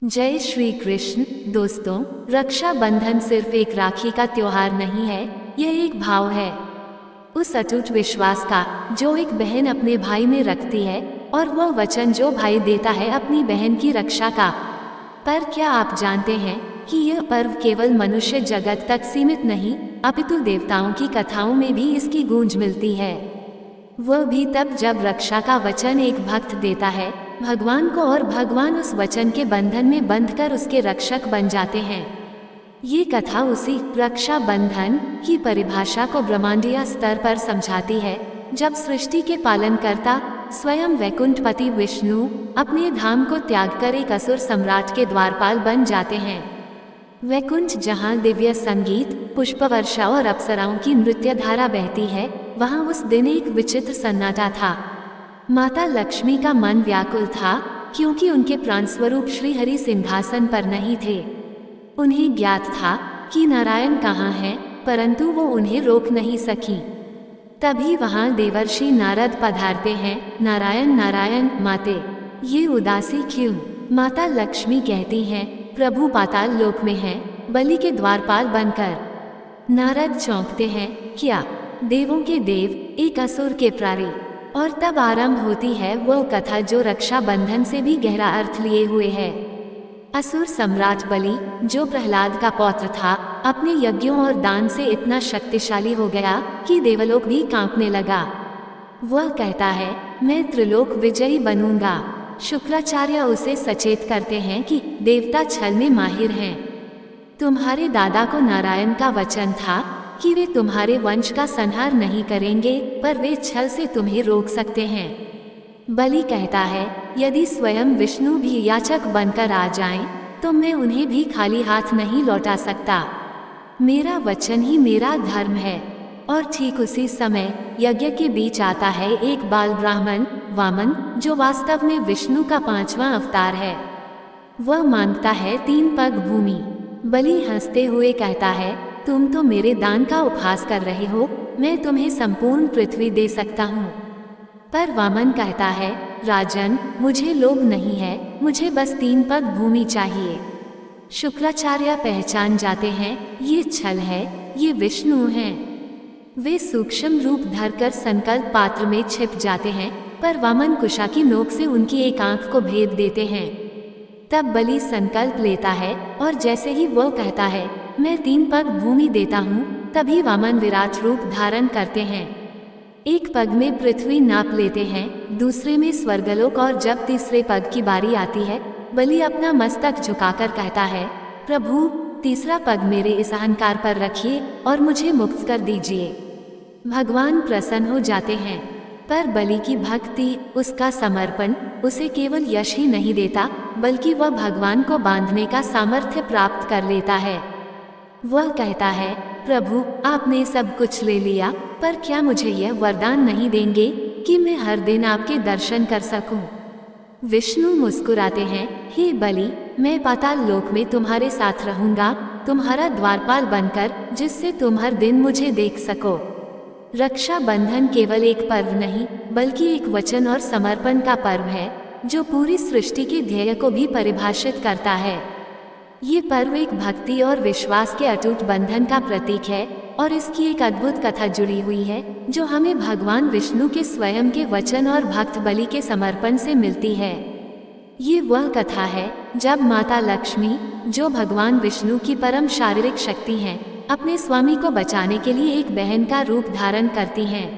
जय श्री कृष्ण। दोस्तों, रक्षाबंधन सिर्फ एक राखी का त्योहार नहीं है, यह एक भाव है उस अटूट विश्वास का जो एक बहन अपने भाई में रखती है और वह वचन जो भाई देता है अपनी बहन की रक्षा का। पर क्या आप जानते हैं कि यह पर्व केवल मनुष्य जगत तक सीमित नहीं, अपितु देवताओं की कथाओं में भी इसकी गूंज मिलती है। वह भी तब जब रक्षा का वचन एक भक्त देता है भगवान को और भगवान उस वचन के बंधन में बंधकर उसके रक्षक बन जाते हैं। ये कथा उसी रक्षा बंधन की परिभाषा को ब्रह्मांडीय स्तर पर समझाती है, जब सृष्टि के पालनकर्ता स्वयं वैकुंठपति विष्णु अपने धाम को त्याग कर एक असुर सम्राट के द्वारपाल बन जाते हैं। वैकुंठ जहाँ दिव्य संगीत, पुष्पवर्षा और अप्सराओं की नृत्य धारा बहती है, वहाँ उस दिन एक विचित्र सन्नाटा था। माता लक्ष्मी का मन व्याकुल था, क्योंकि उनके प्राणस्वरूप श्रीहरि सिंहासन पर नहीं थे। उन्हें ज्ञात था कि नारायण कहाँ हैं, परंतु वो उन्हें रोक नहीं सकी। तभी वहाँ देवर्षि नारद पधारते हैं। नारायण नारायण माते, ये उदासी क्यों? माता लक्ष्मी कहती हैं, प्रभु पाताल लोक में हैं, बलि के द्वारपाल बनकर। नारद चौंकते हैं, क्या? देवों के देव, एक असुर के प्रारी। और तब आरंभ होती है वह कथा जो रक्षा बंधन से भी गहरा अर्थ लिए हुए है। असुर सम्राट बलि, जो प्रहलाद का पौत्र था, अपने यज्ञों और दान से इतना शक्तिशाली हो गया कि देवलोक भी कांपने लगा। वह कहता है, मैं त्रिलोक विजयी बनूंगा। शुक्राचार्य उसे सचेत करते हैं कि देवता छल में माहिर हैं। तुम्हारे दादा को नारायण का वचन था कि वे तुम्हारे वंश का संहार नहीं करेंगे, पर वे छल से तुम्हें रोक सकते हैं। बलि कहता है, यदि स्वयं विष्णु भी याचक बनकर आ जाएं, तो मैं उन्हें भी खाली हाथ नहीं लौटा सकता। मेरा वचन ही मेरा धर्म है। और ठीक उसी समय यज्ञ के बीच आता है एक बाल ब्राह्मण वामन, जो वास्तव में विष्णु का 5वां अवतार है। वह मांगता है 3 पग भूमि। बलि हंसते हुए कहता है, तुम तो मेरे दान का उपहास कर रहे हो, मैं तुम्हें संपूर्ण पृथ्वी दे सकता हूँ। पर वामन कहता है, राजन, मुझे लोभ नहीं है, मुझे बस 3 पग भूमि चाहिए। शुक्राचार्य पहचान जाते हैं, ये छल है, ये विष्णु हैं। वे सूक्ष्म रूप धरकर संकल्प पात्र में छिप जाते हैं, पर वामन कुशा की नोक से उनकी एक आंख को भेद देते हैं। तब बलि संकल्प लेता है और जैसे ही वह कहता है, मैं 3 पग भूमि देता हूँ, तभी वामन विराट रूप धारण करते हैं। एक पग में पृथ्वी नाप लेते हैं, दूसरे में स्वर्गलोक, और जब तीसरे पग की बारी आती है, बलि अपना मस्तक झुकाकर कहता है, प्रभु, तीसरा पग मेरे इस अहंकार पर रखिए और मुझे मुक्त कर दीजिए। भगवान प्रसन्न हो जाते हैं, पर बलि की भक्ति, उसका समर्पण उसे केवल यश ही नहीं देता, बल्कि वह भगवान को बांधने का सामर्थ्य प्राप्त कर लेता है। वह कहता है, प्रभु, आपने सब कुछ ले लिया, पर क्या मुझे यह वरदान नहीं देंगे कि मैं हर दिन आपके दर्शन कर सकूं? विष्णु मुस्कुराते हैं, हे बलि, मैं पाताल लोक में तुम्हारे साथ रहूंगा, तुम्हारा द्वारपाल बनकर, जिससे तुम हर दिन मुझे देख सको। रक्षा बंधन केवल एक पर्व नहीं, बल्कि एक वचन और समर्पण का पर्व है, जो पूरी सृष्टि के ध्येय को भी परिभाषित करता है। ये पर्व एक भक्ति और विश्वास के अटूट बंधन का प्रतीक है, और इसकी एक अद्भुत कथा जुड़ी हुई है, जो हमें भगवान विष्णु के स्वयं के वचन और भक्त बलि के समर्पण से मिलती है। ये वह कथा है जब माता लक्ष्मी, जो भगवान विष्णु की परम शारीरिक शक्ति हैं, अपने स्वामी को बचाने के लिए एक बहन का रूप धारण करती हैं।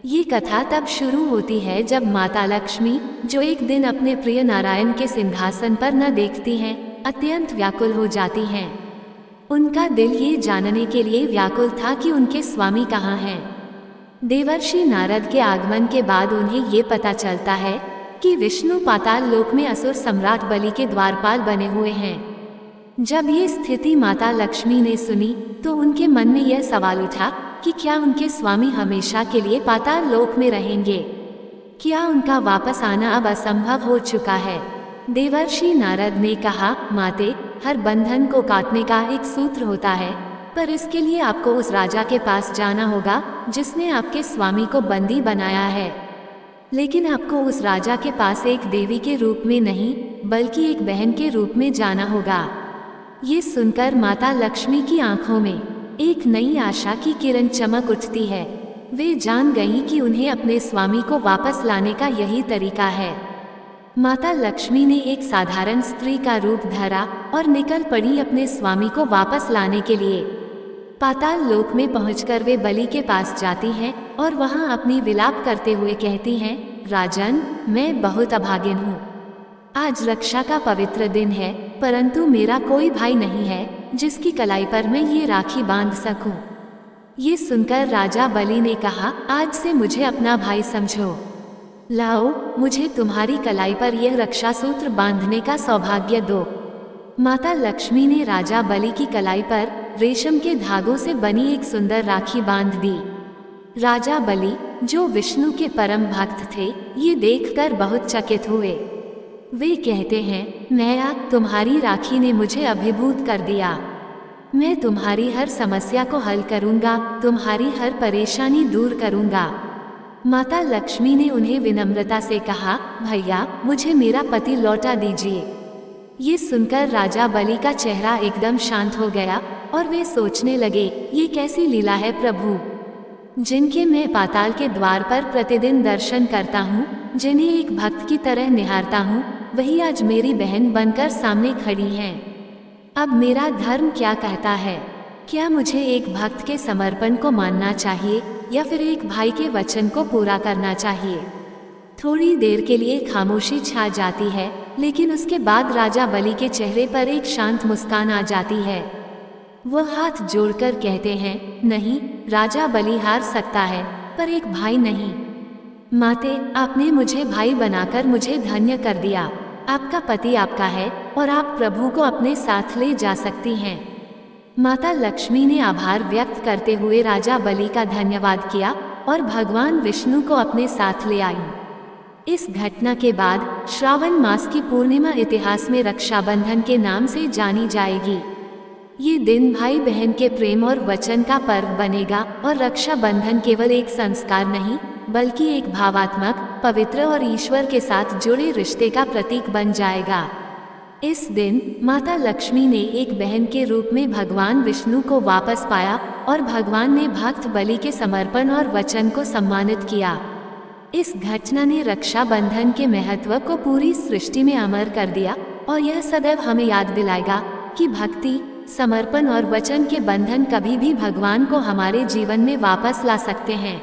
ये कथा तब शुरू होती है जब माता लक्ष्मी, जो एक दिन अपने प्रिय नारायण के सिंहासन पर न देखती हैं, अत्यंत व्याकुल हो जाती हैं। उनका दिल ये जानने के लिए व्याकुल था कि उनके स्वामी कहाँ हैं। देवर्षि नारद के आगमन के बाद उन्हें ये पता चलता है कि विष्णु पाताल लोक में असुर सम्राट बलि के द्वारपाल बने हुए हैं। जब ये स्थिति माता लक्ष्मी ने सुनी, तो उनके मन में यह सवाल उठा कि क्या उनके स्वामी हमेशा के लिए पाताल लोक में रहेंगे? क्या उनका वापस आना अब असंभव हो चुका है? देवर्षि नारद ने कहा, माते, हर बंधन को काटने का एक सूत्र होता है, पर इसके लिए आपको उस राजा के पास जाना होगा जिसने आपके स्वामी को बंदी बनाया है। लेकिन आपको उस राजा के पास एक देवी के रूप में नहीं, बल्कि एक बहन के रूप में जाना होगा। ये सुनकर माता लक्ष्मी की आंखों में एक नई आशा की किरण चमक उठती है। वे जान गईं कि उन्हें अपने स्वामी को वापस लाने का यही तरीका है। माता लक्ष्मी ने एक साधारण स्त्री का रूप धरा और निकल पड़ी अपने स्वामी को वापस लाने के लिए। पाताल लोक में पहुंचकर वे बलि के पास जाती हैं और वहां अपनी विलाप करते हुए कहती हैं, राजन, मैं बहुत अभागिन हूँ। आज रक्षा का पवित्र दिन है, परंतु मेरा कोई भाई नहीं है जिसकी कलाई पर मैं ये राखी बांध सकूं। ये सुनकर राजा बलि ने कहा, आज से मुझे अपना भाई समझो। लाओ, मुझे तुम्हारी कलाई पर यह रक्षा सूत्र बांधने का सौभाग्य दो। माता लक्ष्मी ने राजा बलि की कलाई पर रेशम के धागों से बनी एक सुंदर राखी बांध दी। राजा बलि, जो विष्णु के परम भक्त थे, ये देखकर बहुत चकित हुए। वे कहते हैं, नया, तुम्हारी राखी ने मुझे अभिभूत कर दिया। मैं तुम्हारी हर समस्या को हल करूंगा, तुम्हारी हर परेशानी दूर करूंगा। माता लक्ष्मी ने उन्हें विनम्रता से कहा, भैया, मुझे मेरा पति लौटा दीजिए। ये सुनकर राजा बलि का चेहरा एकदम शांत हो गया और वे सोचने लगे, ये कैसी लीला है प्रभु, जिनके मैं पाताल के द्वार पर प्रतिदिन दर्शन करता हूँ, जिन्हें एक भक्त की तरह निहारता हूँ, वही आज मेरी बहन बनकर सामने खड़ी हैं। अब मेरा धर्म क्या कहता है? क्या मुझे एक भक्त के समर्पण को मानना चाहिए या फिर एक भाई के वचन को पूरा करना चाहिए? थोड़ी देर के लिए खामोशी छा जाती है, लेकिन उसके बाद राजा बलि के चेहरे पर एक शांत मुस्कान आ जाती है। वह हाथ जोड़कर कहते हैं, नहीं, राजा बलि हार सकता है, पर एक भाई नहीं। माते, आपने मुझे भाई बनाकर मुझे धन्य कर दिया। आपका पति आपका है और आप प्रभु को अपने साथ ले जा सकती हैं। माता लक्ष्मी ने आभार व्यक्त करते हुए राजा बलि का धन्यवाद किया और भगवान विष्णु को अपने साथ ले आई। इस घटना के बाद श्रावण मास की पूर्णिमा इतिहास में रक्षाबंधन के नाम से जानी जाएगी। ये दिन भाई बहन के प्रेम और वचन का पर्व बनेगा और रक्षाबंधन केवल एक संस्कार नहीं, बल्कि एक भावात्मक, पवित्र और ईश्वर के साथ जुड़े रिश्ते का प्रतीक बन जाएगा। इस दिन माता लक्ष्मी ने एक बहन के रूप में भगवान विष्णु को वापस पाया और भगवान ने भक्त बलि के समर्पण और वचन को सम्मानित किया। इस घटना ने रक्षाबंधन के महत्व को पूरी सृष्टि में अमर कर दिया और यह सदैव हमें याद दिलाएगा कि भक्ति, समर्पण और वचन के बंधन कभी भी भगवान को हमारे जीवन में वापस ला सकते हैं।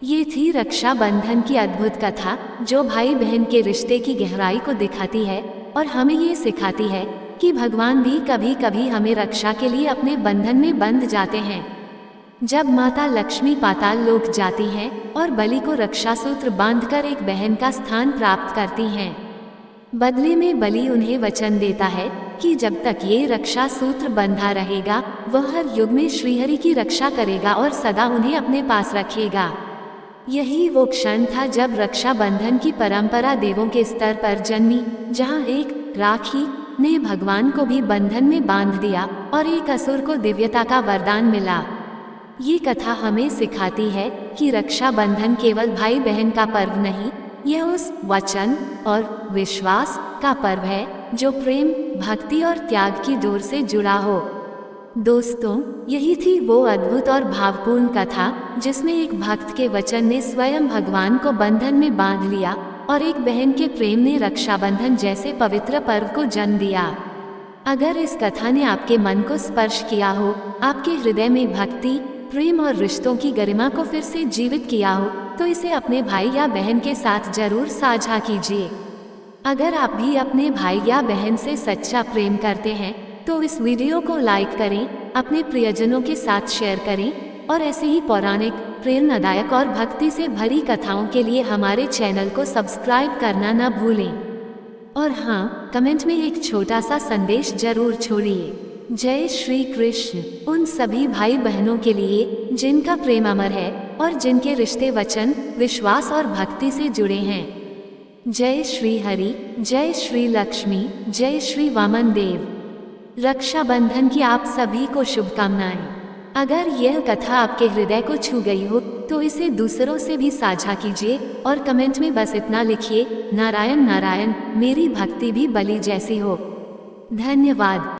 ये थी रक्षाबंधन की अद्भुत कथा, जो भाई बहन के रिश्ते की गहराई को दिखाती है और हमें ये सिखाती है कि भगवान भी कभी कभी हमें रक्षा के लिए अपने बंधन में बंध जाते हैं। जब माता लक्ष्मी पाताल लोक जाती हैं और बलि को रक्षा सूत्र बांधकर एक बहन का स्थान प्राप्त करती हैं, बदले में बलि उन्हें वचन देता है कि जब तक ये रक्षा सूत्र बंधा रहेगा, वह हर युग में श्रीहरि की रक्षा करेगा और सदा उन्हें अपने पास रखेगा। यही वो क्षण था जब रक्षाबंधन की परंपरा देवों के स्तर पर जन्मी, जहां एक राखी ने भगवान को भी बंधन में बांध दिया और एक असुर को दिव्यता का वरदान मिला। ये कथा हमें सिखाती है कि रक्षाबंधन केवल भाई बहन का पर्व नहीं, यह उस वचन और विश्वास का पर्व है जो प्रेम, भक्ति और त्याग की डोर से जुड़ा हो। दोस्तों, यही थी वो अद्भुत और भावपूर्ण कथा जिसमें एक भक्त के वचन ने स्वयं भगवान को बंधन में बांध लिया और एक बहन के प्रेम ने रक्षाबंधन जैसे पवित्र पर्व को जन्म दिया। अगर इस कथा ने आपके मन को स्पर्श किया हो, आपके हृदय में भक्ति, प्रेम और रिश्तों की गरिमा को फिर से जीवित किया हो, तो इसे अपने भाई या बहन के साथ जरूर साझा कीजिए। अगर आप भी अपने भाई या बहन से सच्चा प्रेम करते हैं तो इस वीडियो को लाइक करें, अपने प्रियजनों के साथ शेयर करें और ऐसे ही पौराणिक, प्रेरणादायक और भक्ति से भरी कथाओं के लिए हमारे चैनल को सब्सक्राइब करना न भूलें। और हाँ, कमेंट में एक छोटा सा संदेश जरूर छोड़िए। जय श्री कृष्ण उन सभी भाई बहनों के लिए जिनका प्रेम अमर है और जिनके रिश्ते वचन, विश्वास और भक्ति से जुड़े हैं। जय श्री हरि, जय श्री लक्ष्मी, जय श्री वामन देव। रक्षाबंधन की आप सभी को शुभकामनाएं। अगर यह कथा आपके हृदय को छू गई हो तो इसे दूसरों से भी साझा कीजिए और कमेंट में बस इतना लिखिए, नारायण नारायण, मेरी भक्ति भी बलि जैसी हो। धन्यवाद।